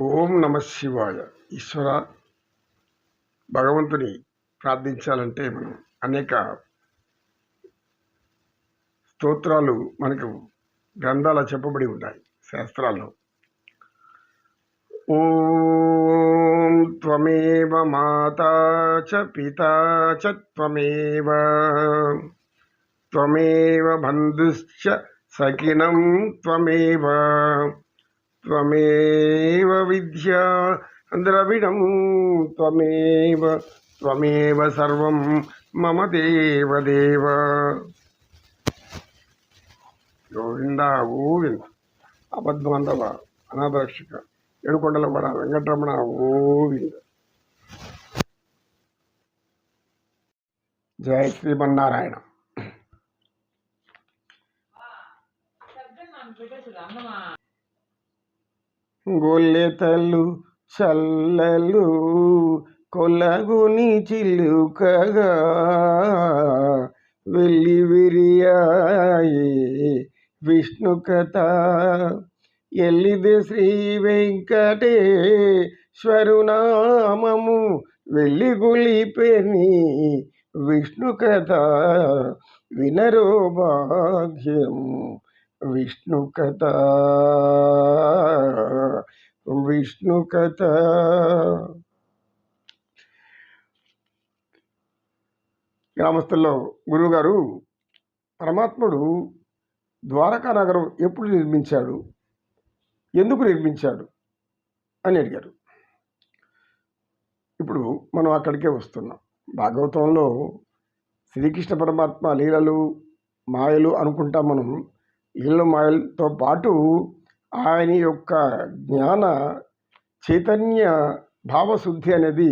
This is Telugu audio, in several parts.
ఓం నమ శివాయ. ఈశ్వర భగవంతుని ప్రార్థించాలంటే మనం అనేక స్తోత్రాలు మనకు గ్రంథాల చెప్పబడి ఉన్నాయి శాస్త్రాల్లో. ఓం త్వమేవ మాతా చ పితా చ త్వమేవ బంధుశ్చ సఖినం త్వమేవ త్వమేవ విద్యా ద్రవిడం త్వమేవ సర్వం మమ దేవదేవ. గోవింద గోవింద. అబద్ధమందవ అనాథరక్షక ఏడుకొండల వడ వెంకటరమణ గోవింద. జయ శ్రీమన్నారాయణ. గొల్లెతలు చల్లలు కొలగుని చిలుకగా వెళ్ళి విరియాయి విష్ణు కథ ఎల్లిది శ్రీ వెంకటేశ్వరునామము వెళ్ళి గులిపెని విష్ణు కథ వినరో భాగ్యం విష్ణు కథ విష్ణు కథ. గ్రామస్తుల్లో గురువుగారు పరమాత్ముడు ద్వారకా నగరం ఎప్పుడు నిర్మించాడు, ఎందుకు నిర్మించాడు అని అడిగారు. ఇప్పుడు మనం అక్కడికే వస్తున్నాం. భాగవతంలో శ్రీకృష్ణ పరమాత్మ లీలలు మాయలు అనుకుంటాం మనం. లీలలు మాయలతో పాటు ఆయన యొక్క జ్ఞాన చైతన్య భావశుద్ధి అనేది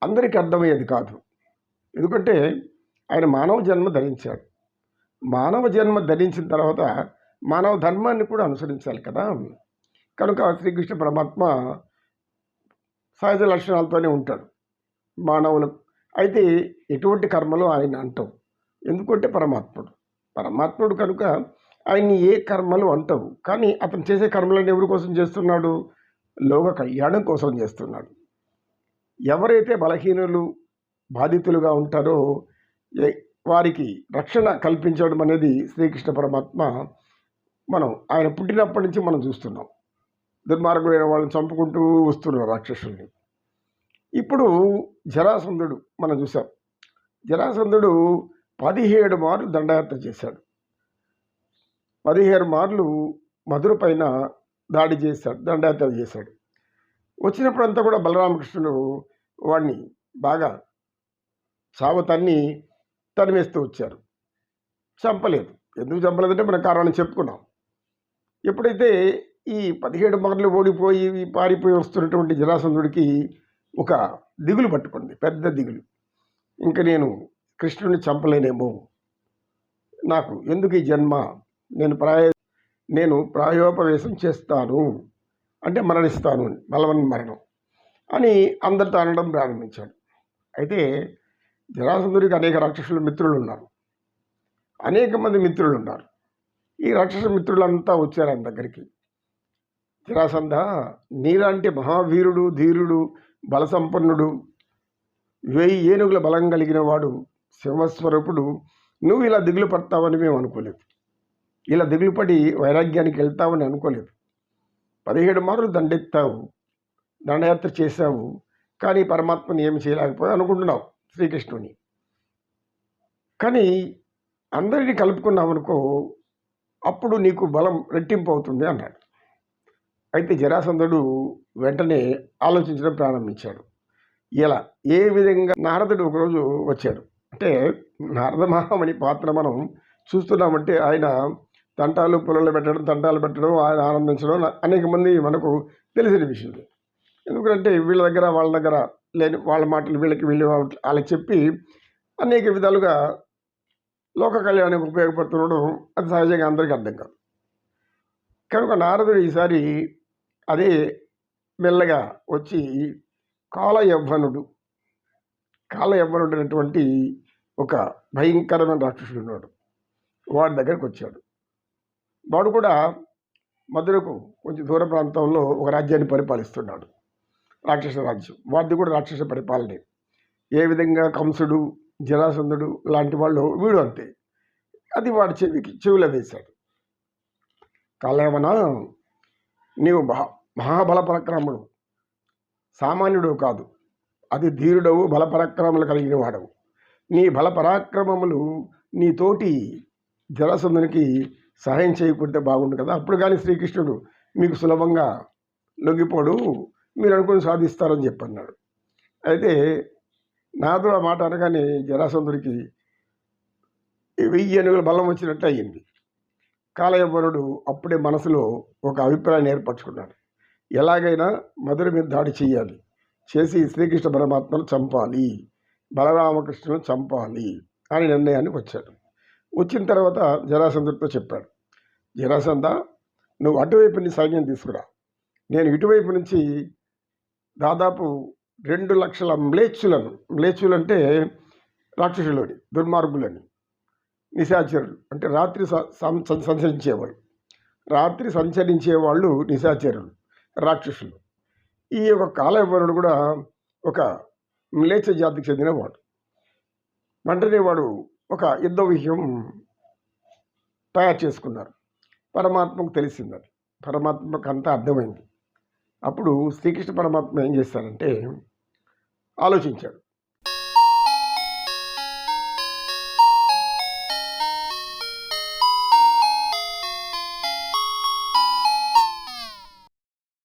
అందరికీ అర్థమయ్యేది కాదు. ఎందుకంటే ఆయన మానవ జన్మ ధరించాడు. మానవ జన్మ ధరించిన తర్వాత మానవ ధర్మాన్ని కూడా అనుసరించాలి కదా. కనుక శ్రీకృష్ణ పరమాత్మ సహజ లక్షణాలతోనే ఉంటాడు మానవులు. అయితే ఎటువంటి కర్మలు ఆయన అంటావు, ఎందుకంటే పరమాత్ముడు కనుక ఆయన్ని ఏ కర్మలు అంటావు. కానీ అతను చేసే కర్మలను ఎవరి కోసం చేస్తున్నాడు? లోక కళ్యాణం కోసం చేస్తున్నాడు. ఎవరైతే బలహీనులు బాధితులుగా ఉంటారో వారికి రక్షణ కల్పించడం అనేది శ్రీకృష్ణ పరమాత్మ ఆయన పుట్టినప్పటి నుంచి మనం చూస్తున్నాం. దుర్మార్గులైన వాళ్ళని చంపుకుంటూ వస్తున్నారు రాక్షసుల్ని. ఇప్పుడు జరాసంధుడు మనం చూసాం. జరాసంధుడు 17 మార్లు దండయాత్ర చేశాడు. 17 మార్లు మధుర పైన దాడి చేశాడు, దండయాత్ర చేశాడు. వచ్చినప్పుడంతా కూడా బలరామకృష్ణులు వాడిని బాగా తరిమేస్తూ వచ్చారు. చంపలేదు. ఎందుకు చంపలేదంటే మన కారణం చెప్పుకున్నాం. ఎప్పుడైతే ఈ 17 మార్లు ఓడిపోయి పారిపోయి వస్తున్నటువంటి జరాసంధుడికి ఒక దిగులు పట్టుకుంది, పెద్ద దిగులు. ఇంకా నేను కృష్ణుడిని చంపలేనేమో, నాకు ఎందుకు ఈ జన్మ, నేను ప్రాయోపవేశం చేస్తాను అంటే మరణిస్తాను, బలవన్ మరణం అని అందరితో అనడం ప్రారంభించాడు. అయితే జరాసంధుడికి అనేక రాక్షసుల మిత్రులు ఉన్నారు, అనేక మంది మిత్రులు ఉన్నారు. ఈ రాక్షస మిత్రులంతా వచ్చారు ఆయన దగ్గరికి. జరాసంధ, నీలాంటి మహావీరుడు, ధీరుడు, బలసంపన్నుడు, 1000 ఏనుగుల బలం కలిగిన వాడు, సింహస్వరూపుడు, నువ్వు ఇలా దిగులు పడతావని మేము అనుకోలేదు. ఇలా దిగులు పడి వైరాగ్యానికి వెళ్తావని అనుకోలేదు. 17 మార్లు దండెత్తావు, దండయాత్ర చేశావు, కానీ పరమాత్మని ఏమి చేయలేకపోయావు అనుకుంటున్నావు శ్రీకృష్ణుని. కానీ అందరినీ కలుపుకున్నావు అనుకో, అప్పుడు నీకు బలం రెట్టింపు అవుతుంది అన్నాడు. అయితే జరాసంధుడు వెంటనే ఆలోచించడం ప్రారంభించాడు. ఇలా ఏ విధంగా నారదుడు ఒకరోజు వచ్చాడు. అంటే నారద మహామణి పాత్ర మనం చూస్తున్నామంటే ఆయన తంటాలు పొలాలు పెట్టడం, ఆయన ఆనందించడం అనేక మంది మనకు తెలిసిన విషయం. ఎందుకంటే వీళ్ళ దగ్గర వాళ్ళ దగ్గర లేని వాళ్ళ మాటలు వీళ్ళకి వాళ్ళకి చెప్పి అనేక విధాలుగా లోక కళ్యాణానికి ఉపయోగపడుతుండడం అది సహజంగా అందరికీ అర్థం కాదు. కనుక నారదుడు ఈసారి అదే మెల్లగా వచ్చి కాలయవ్వనుడు అనేటువంటి ఒక భయంకరమైన రాక్షసుడు ఉన్నాడు. వాడి దగ్గరికి వచ్చాడు. వాడు కూడా మధురకు కొంచెం దూర ప్రాంతంలో ఒక రాజ్యాన్ని పరిపాలిస్తున్నాడు. రాక్షస రాజ్యం. వాడిది కూడా రాక్షస పరిపాలనే. ఏ విధంగా కంసుడు, జరాసంధుడు లాంటి వాళ్ళు వీడు అంతే. అది వాడి చెవిలో వేశాడు. కాలేవన, నీవు మహాబల పరాక్రముడు, సామాన్యుడు కాదు, అది ధీరుడవు, బలపరాక్రమములు కలిగిన వాడవు. నీ బల పరాక్రమములు నీ తోటి జరాసంధునికి సహాయం చేయకపోతే బాగుండు కదా. అప్పుడు కానీ శ్రీకృష్ణుడు మీకు సులభంగా లొంగిపోడు, మీరు అనుకుని సాధిస్తారని చెప్పన్నాడు. అయితే నాతో ఆ మాట అనగానే జరాసంధుడికి 1000 ఏనుగుల బలం వచ్చినట్టు అయ్యింది. కాలయవనుడు అప్పుడే మనసులో ఒక అభిప్రాయాన్ని ఏర్పరచుకున్నాడు. ఎలాగైనా మధుర మీద దాడి చేయాలి, చేసి శ్రీకృష్ణ పరమాత్మను చంపాలి, బలరామకృష్ణులను చంపాలి అని నిర్ణయానికి వచ్చాడు. వచ్చిన తర్వాత జరాసంధుడితో చెప్పాడు, జరాసంధ, నువ్వు అటువైపు నుంచి సైన్యం తీసుకురా, నేను ఇటువైపు నుంచి దాదాపు 2 లక్షల మ్లేచ్చులు అంటే రాక్షసులని, దుర్మార్గులని, నిశాచరులు అంటే రాత్రి సంచరించేవాళ్ళు, నిశాచరులు, రాక్షసులు. ఈ యొక్క కాలయవనుడు కూడా ఒక మ్లేచ్ఛ జాతికి చెందినవాడు. వెంటనే వాడు ఒక యుద్ధ వ్యూహం తయారు చేసుకున్నారు. పరమాత్మకు తెలిసింది, అది పరమాత్మకు అంతా అర్థమైంది. అప్పుడు శ్రీకృష్ణ పరమాత్మ ఏం చేస్తారంటే ఆలోచించాడు,